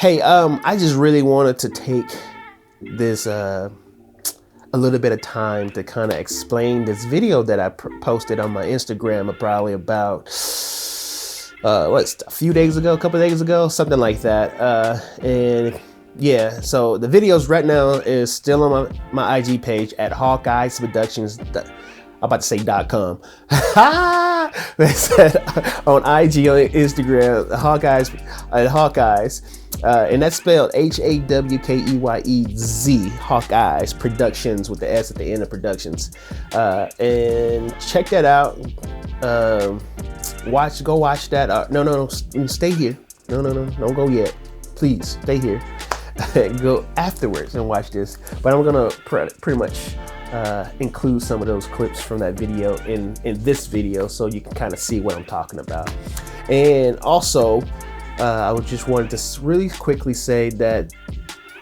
Hey, I just really wanted to take this a little bit of time to kind of explain this video that I posted on my Instagram probably about a few days ago, a couple of days ago, something like that. And yeah, so the videos right now is still on my IG page at Hawkeyez Productions. I'm about to say .com. They said on IG, on Instagram, Hawkeyez at Hawkeyez, and that's spelled Hawkeyez, Hawkeyez Productions with the S at the end of Productions. And check that out. Go watch that. No, stay here. No, don't go yet. Please stay here. Go afterwards and watch this. But I'm gonna pretty much include some of those clips from that video in this video so you can kind of see what I'm talking about. And also I just wanted to really quickly say that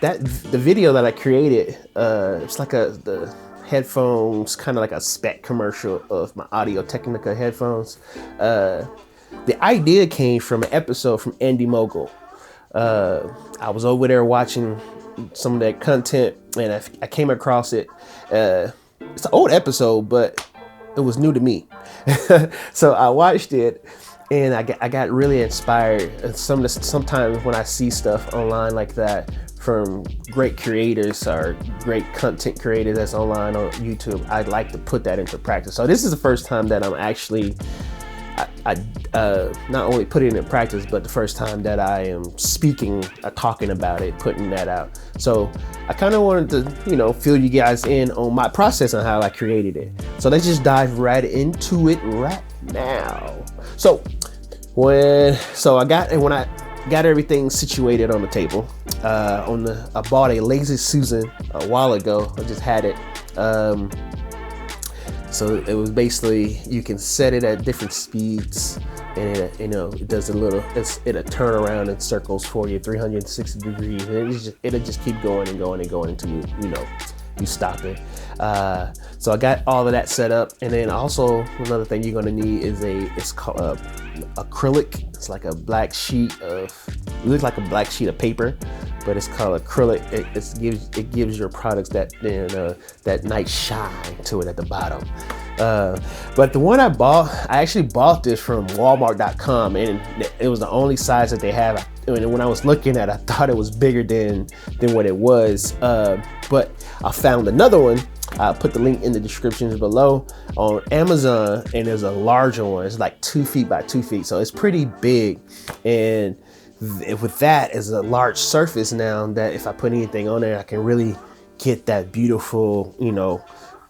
the video that I created, it's like the headphones, kind of like a Spec commercial of my Audio Technica headphones. The idea came from an episode from Indy Mogul. I was over there watching some of that content and I came across it. It's an old episode, but it was new to me. So I watched it and I got really inspired. Sometimes when I see stuff online like that from great creators or great content creators that's online on YouTube, I'd like to put that into practice. So this is the first time that I'm actually not only putting it in practice, but the first time that I am talking about it, putting that out. So I kind of wanted to, fill you guys in on my process on how I created it. So let's just dive right into it right now. So when I got everything situated on the table, I bought a Lazy Susan a while ago. I just had it. So it was basically, you can set it at different speeds and it does it'll turn around in circles for you, 360 degrees. And it'll just keep going and going and going until you stop it. So I got all of that set up. And then also another thing you're gonna need is it's called acrylic. It's like a black sheet it looks like a black sheet of paper, but it's called acrylic. It gives your products that nice shine to it at the bottom. But the one I actually bought this from Walmart.com, and it was the only size that they have. When I was looking at it, I thought it was bigger than what it was. But I found another one. I'll put the link in the descriptions below on Amazon, and there's a larger one. It's like 2 feet by 2 feet, so it's pretty big. And with that is a large surface now that if I put anything on there, I can really get that beautiful,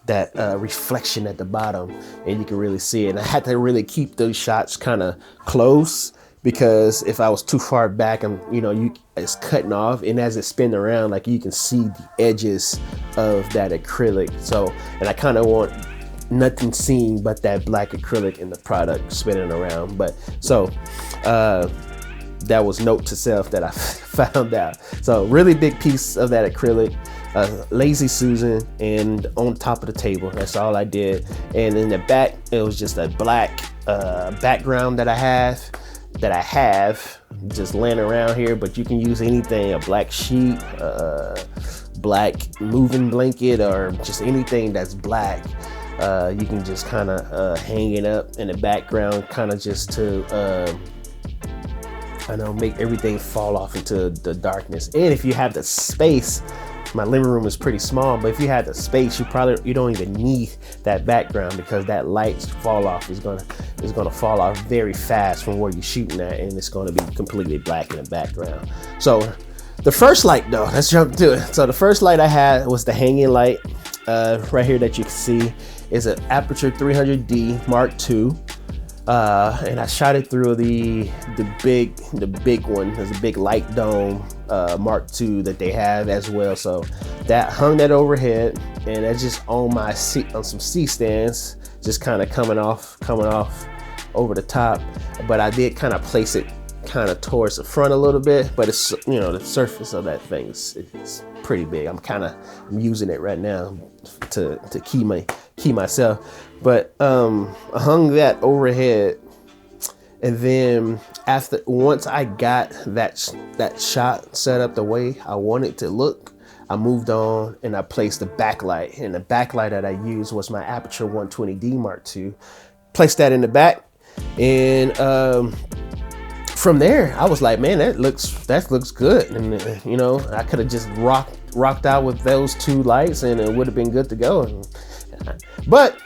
that reflection at the bottom, and you can really see it. And I had to really keep those shots kind of close, because if I was too far back, it's cutting off, and as it spins around, like you can see the edges of that acrylic. So, and I kind of want nothing seen but that black acrylic in the product spinning around. But so that was note to self that I found out. So really big piece of that acrylic, Lazy Susan, and on top of the table. That's all I did. And in the back, it was just a black background that I have just laying around here, but you can use anything, a black sheet, black moving blanket, or just anything that's black. You can just kind of hang it up in the background, kind of just to make everything fall off into the darkness. And if you have the space, my living room is pretty small, but if you have the space, you don't even need that background, because that light fall off is gonna fall off very fast from where you're shooting at, and it's gonna be completely black in the background. So the first light, though, let's jump to it. So the first light I had was the hanging light, right here that you can see is an Aputure 300D Mark II. And I shot it through the big one. There's a big light dome Mark II that they have as well. So that hung that overhead, and that's just on my seat, on some C-stands, just kind of coming off over the top. But I did kind of place it kind of towards the front a little bit, but it's the surface of that thing it's pretty big. I'm using it right now to key myself. But I hung that overhead, And then once I got that shot set up the way I wanted to look, I moved on and I placed the backlight. And the backlight that I used was my Aputure 120D Mark II. Placed that in the back, and from there I was like, man, that looks good. And you know, I could have just rocked out with those 2 lights and it would have been good to go. But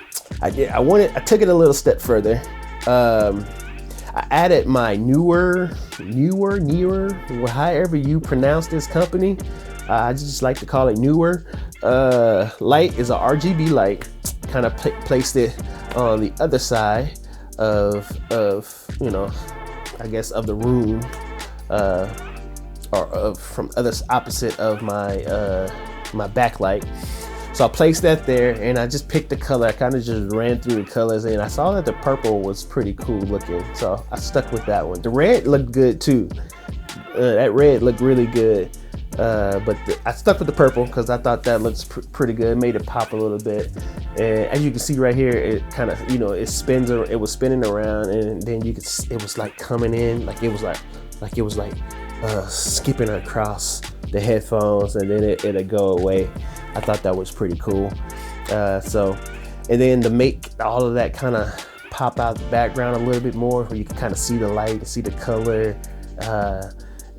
I took it a little step further. I added my Neewer, however you pronounce this company. I just like to call it Neewer. Light is a RGB light. Kind of placed it on the other side of you know, I guess of the room, or from opposite of my my backlight. So I placed that there, and I just picked the color. I kind of just ran through the colors, and I saw that the purple was pretty cool looking, so I stuck with that one. The red looked good too. That red looked really good, but I stuck with the purple because I thought that looks pretty good. It made it pop a little bit, and as you can see right here, it kind of, you know, it was spinning around, and then it was like coming in, like it was like skipping across the headphones, and then it'll go away. I thought that was pretty cool. And then to make all of that kind of pop out the background a little bit more, where you can kind of see the light and see the color.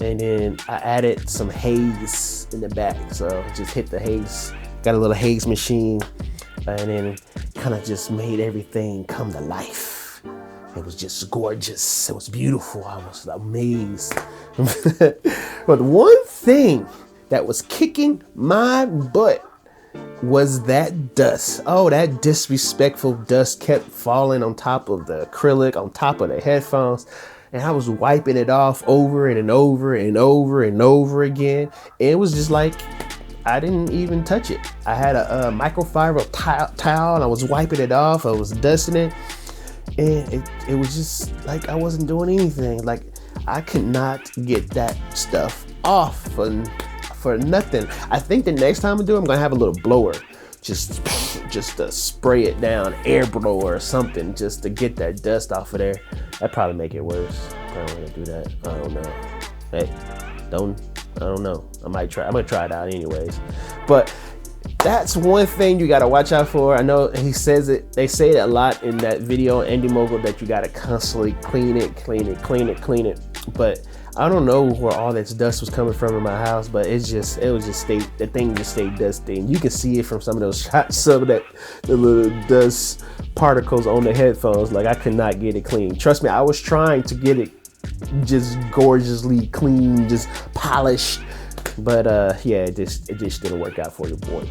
And then I added some haze in the back. So just hit the haze, got a little haze machine, and then kind of just made everything come to life. It was just gorgeous. It was beautiful. I was amazed. But one thing that was kicking my butt was that dust. Oh, that disrespectful dust kept falling on top of the acrylic, on top of the headphones, and I was wiping it off over and over and over and over again. And it was just like I didn't even touch it. I had a microfiber towel and I was wiping it off. I was dusting it, and it was just like I wasn't doing anything. Like I could not get that stuff off for nothing. I think the next time I do it, I'm gonna have a little blower, just to spray it down, air blower or something, just to get that dust off of there. That'd probably make it worse. I don't want to do that. I don't know. Hey, I don't know. I'm gonna try it out anyways. But that's one thing you gotta watch out for. I know he says it. They say it a lot in that video on Indy Mogul that you gotta constantly clean it. But I don't know where all that dust was coming from in my house, but the thing just stayed dusty. And you can see it from some of those shots, some of the little dust particles on the headphones. Like I could not get it clean. Trust me, I was trying to get it just gorgeously clean, just polished. But yeah, it just didn't work out for your boy.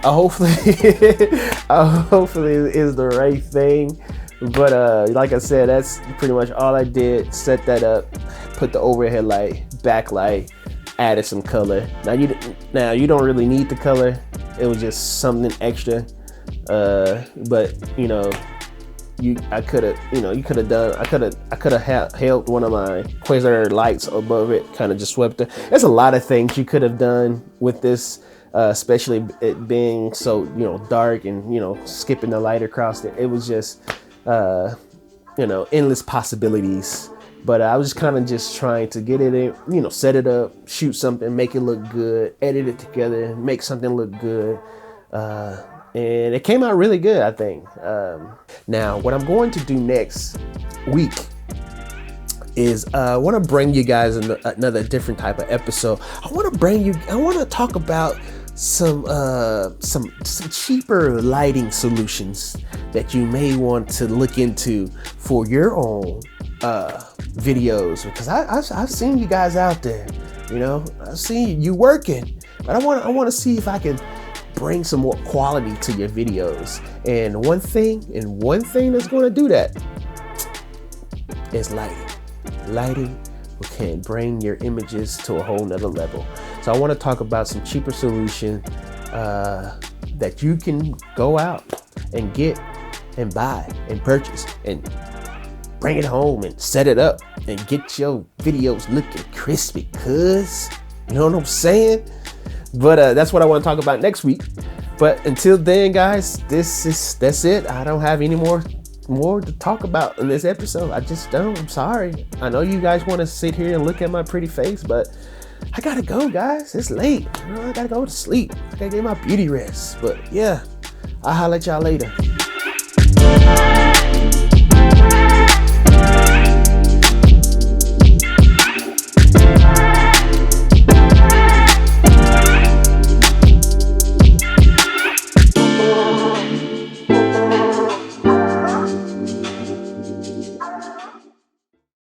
Hopefully it is the right thing. But like I said, that's pretty much all I did. Set that up, put the overhead light, backlight, added some color. Now you don't really need the color. It was just something extra. But you know, I could have held one of my Quasar lights above it, kind of just swept it. There's a lot of things you could have done with this, especially it being so, you know, dark and, you know, skipping the light across it. It was just, you know, endless possibilities. But I was kind of just trying to get it in, you know, set it up, shoot something, make it look good, edit it together, make something look good. And it came out really good, I think. Now, what I'm going to do next week is I want to bring you guys another different type of episode. I want to talk about some cheaper lighting solutions that you may want to look into for your own videos, because I've seen you guys out there, you know, I've seen you working, but I want to see if I can bring some more quality to your videos. And one thing that's going to do that is lighting can bring your images to a whole nother level. So I want to talk about some cheaper solution that you can go out and get and buy and purchase and bring it home and set it up and get your videos looking crispy, cuz, you know what I'm saying? But that's what I want to talk about next week. But until then, guys, that's it. I don't have any more more to talk about in this episode. I just don't. I'm sorry. I know you guys want to sit here and look at my pretty face, but I gotta go, guys. It's late. I gotta go to sleep. I gotta get my beauty rest. But yeah, I'll holler at y'all later.